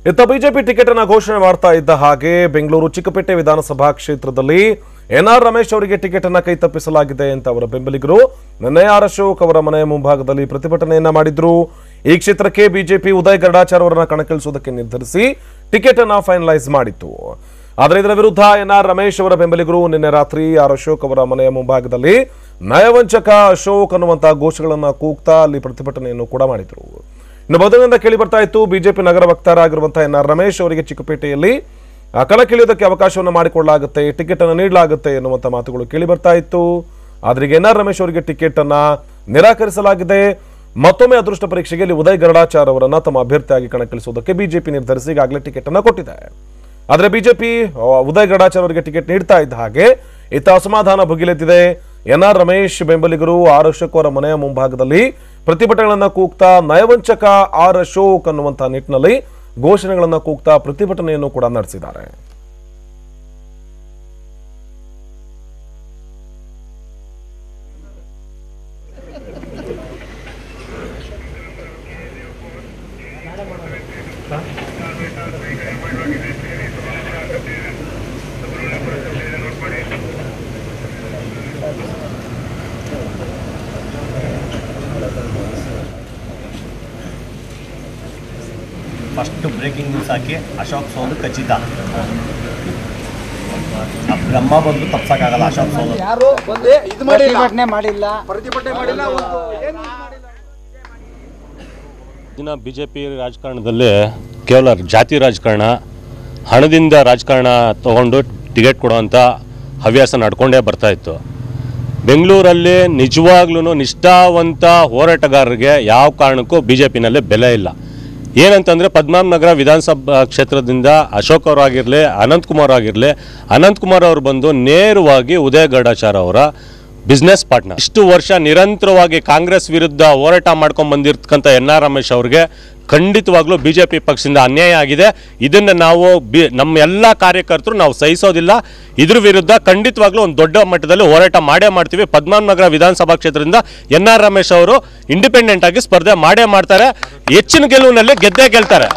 ಇತ್ತ BJP ticket ಅನ್ನು ಘೋಷಣೆ ಮಾಡ್ತಾ ಇದ್ದ ಹಾಗೆ ಬೆಂಗಳೂರು ಚಿಕ್ಕಪೇಟೆ ವಿಧಾನಸಭಾ ಕ್ಷೇತ್ರದಲ್ಲಿ ಎನ್ಆರ್ ರಮೇಶ್ ಅವರಿಗೆ ಟಿಕೆಟ್ ಅನ್ನು ಕೈತಪ್ಪಿಸಲಾಗಿದೆ ಅಂತ ಅವರ ಬೆಂಬಲಿಗರು ನಿನ್ನೆ ಆರ್ ಅಶೋಕ್ ಅವರ ಮನೆಯ ಮುಂಭಾಗದಲ್ಲಿ ಪ್ರತಿಭಟನೆಯನ್ನ ಮಾಡಿದ್ರು. ಈ ಕ್ಷೇತ್ರಕ್ಕೆ ಬಿಜೆಪಿ ಉದಯ್ ಗರುಡಾಚಾರ್ ಅವರನ್ನು ಕಣಕ್ಕಿಳಿಸುವುದಕ್ಕೆ ನಿರ್ಧರಿಸಿ ಟಿಕೆಟ್ ಅನ್ನು ಫೈನಲೈಸ್ ಮಾಡಿತ್ತು. ಆದರೆ ಇದರ ವಿರುದ್ಧ ಎನ್ಆರ್ ರಮೇಶ್ ಅವರ ಬೆಂಬಲಿಗರು ನಿನ್ನೆ ರಾತ್ರಿ ಆರ್ ಅಶೋಕ್ ಅವರ ಮನೆಯ ಮುಂಭಾಗದಲ್ಲಿ ನಯವಂಚಕ ಅಶೋಕ್ ಅನ್ನುವಂತಹ ಘೋಷಗಳನ್ನು ಕೂಗ್ತಾ ಅಲ್ಲಿ ಪ್ರತಿಭಟನೆಯನ್ನು ಕೂಡ ಮಾಡಿದ್ರು. ಇನ್ನು ಬದಲಿನಿಂದ ಕೇಳಿ ಬರ್ತಾ ಇತ್ತು ಬಿಜೆಪಿ ನಗರ ವಕ್ತಾರರಾಗಿರುವಂತಹ ಎನ್ಆರ್ ರಮೇಶ್ ಅವರಿಗೆ ಚಿಕ್ಕಪೇಟೆಯಲ್ಲಿ ಕಣಕ್ಕಿಳಿಯೋದಕ್ಕೆ ಅವಕಾಶವನ್ನು ಮಾಡಿಕೊಳ್ಳಲಾಗುತ್ತೆ, ಟಿಕೆಟ್ ಅನ್ನು ನೀಡಲಾಗುತ್ತೆ ಎನ್ನುವಂತ ಮಾತುಗಳು ಕೇಳಿ ಬರ್ತಾ ಇತ್ತು. ಆದ್ರೆ ಈಗ ಎನ್ಆರ್ ರಮೇಶ್ ಅವರಿಗೆ ಟಿಕೆಟ್ ಅನ್ನ ನಿರಾಕರಿಸಲಾಗಿದೆ. ಮತ್ತೊಮ್ಮೆ ಅದೃಷ್ಟ ಪರೀಕ್ಷೆಗೆ ಇಲ್ಲಿ ಉದಯ್ ಗರುಡಾಚಾರ್ ಅವರನ್ನ ತಮ್ಮ ಅಭ್ಯರ್ಥಿಯಾಗಿ ಕಣಕ್ಕಿಳಿಸುವುದಕ್ಕೆ ಬಿಜೆಪಿ ನಿರ್ಧರಿಸಿ ಈಗಾಗಲೇ ಟಿಕೆಟ್ ಅನ್ನ ಕೊಟ್ಟಿದೆ. ಆದರೆ ಬಿಜೆಪಿ ಉದಯ್ ಗರುಡಾಚಾರ್ ಅವರಿಗೆ ಟಿಕೆಟ್ ನೀಡ್ತಾ ಇದ್ದ ಹಾಗೆ ಇತ್ತ ಅಸಮಾಧಾನ ಭುಗಿಲೆದ್ದಿದೆ. ಎನ್ಆರ್ ರಮೇಶ್ ಬೆಂಬಲಿಗರು ಆರ್ ಅಶೋಕ್ ಅವರ ಮನೆಯ ಮುಂಭಾಗದಲ್ಲಿ ಪ್ರತಿಭಟನೆಗಳನ್ನ ಕೂಗ್ತಾ ನಯವಂಚಕ ಆರ್ ಅಶೋಕ್ ಅನ್ನುವಂತಹ ನಿಟ್ಟಿನಲ್ಲಿ ಘೋಷಣೆಗಳನ್ನ ಕೂಗ್ತಾ ಪ್ರತಿಭಟನೆಯನ್ನು ಕೂಡ ನಡೆಸಿದ್ದಾರೆ. ಫಸ್ಟ್ ಬ್ರೇಕಿಂಗ್ ನ್ಯೂಸ್ ಹಾಕಿ ಅಶೋಕ್ ಸೋಲು ಖಚಿತ. ಬ್ರಹ್ಮ ಬಂದು ತಪ್ಸಕ್ಕಾಗಲ್ಲ. ಅಶೋಕ್ ಸೋಲು ಯಾರು ಪ್ರತಿಭಟನೆ ಮಾಡಿಲ್ಲ. ದಿನ ಬಿಜೆಪಿ ರಾಜಕಾರಣದಲ್ಲಿ ಕೇವಲ ಜಾತಿ ರಾಜಕಾರಣ, ಹಣದಿಂದ ರಾಜಕಾರಣ ತಗೊಂಡು ಟಿಕೆಟ್ ಕೊಡುವಂಥ ಹವ್ಯಾಸ ನಡ್ಕೊಂಡೇ ಬರ್ತಾಯಿತ್ತು. ಬೆಂಗಳೂರಲ್ಲಿ ನಿಜವಾಗ್ಲೂ ನಿಷ್ಠಾವಂತ ಹೋರಾಟಗಾರರಿಗೆ ಯಾವ ಕಾರಣಕ್ಕೂ ಬಿಜೆಪಿನಲ್ಲಿ ಬೆಲೆ ಇಲ್ಲ. ಏನಂತಂದರೆ ಪದ್ಮನಾಭನಗರ ವಿಧಾನಸಭಾ ಕ್ಷೇತ್ರದಿಂದ ಅಶೋಕ್ ಅವರಾಗಿರಲಿ, ಅನಂತಕುಮಾರ್ ಆಗಿರಲಿ, ಅನಂತಕುಮಾರ್ ಅವರು ಬಂದು ನೇರವಾಗಿ ಉದಯ್ ಗರುಡಾಚಾರ್ ಅವರ ಬಿಸ್ನೆಸ್ ಪಾರ್ಟ್ನರ್. ಇಷ್ಟು ವರ್ಷ ನಿರಂತರವಾಗಿ ಕಾಂಗ್ರೆಸ್ ವಿರುದ್ಧ ಹೋರಾಟ ಮಾಡ್ಕೊಂಡು ಬಂದಿರ್ತಕ್ಕಂಥ ಎನ್ಆರ್ ರಮೇಶ್ ಅವ್ರಿಗೆ ಖಂಡಿತವಾಗ್ಲೂ ಬಿಜೆಪಿ ಪಕ್ಷದಿಂದ ಅನ್ಯಾಯ ಆಗಿದೆ. ಇದನ್ನು ನಾವು ನಮ್ಮ ಎಲ್ಲ ಕಾರ್ಯಕರ್ತರು ನಾವು ಸಹಿಸೋದಿಲ್ಲ. ಇದ್ರ ವಿರುದ್ಧ ಖಂಡಿತವಾಗ್ಲೂ ಒಂದು ದೊಡ್ಡ ಮಟ್ಟದಲ್ಲಿ ಹೋರಾಟ ಮಾಡೇ ಮಾಡ್ತೀವಿ. ಪದ್ಮನಾಭನಗರ ವಿಧಾನಸಭಾ ಕ್ಷೇತ್ರದಿಂದ ಎನ್ಆರ್ ರಮೇಶ್ ಅವರು ಇಂಡಿಪೆಂಡೆಂಟ್ ಆಗಿ ಸ್ಪರ್ಧೆ ಮಾಡೇ ಮಾಡ್ತಾರೆ. ಹೆಚ್ಚಿನ ಗೆಲುವಿನಲ್ಲಿ ಗೆದ್ದೇ ಗೆಲ್ತಾರೆ.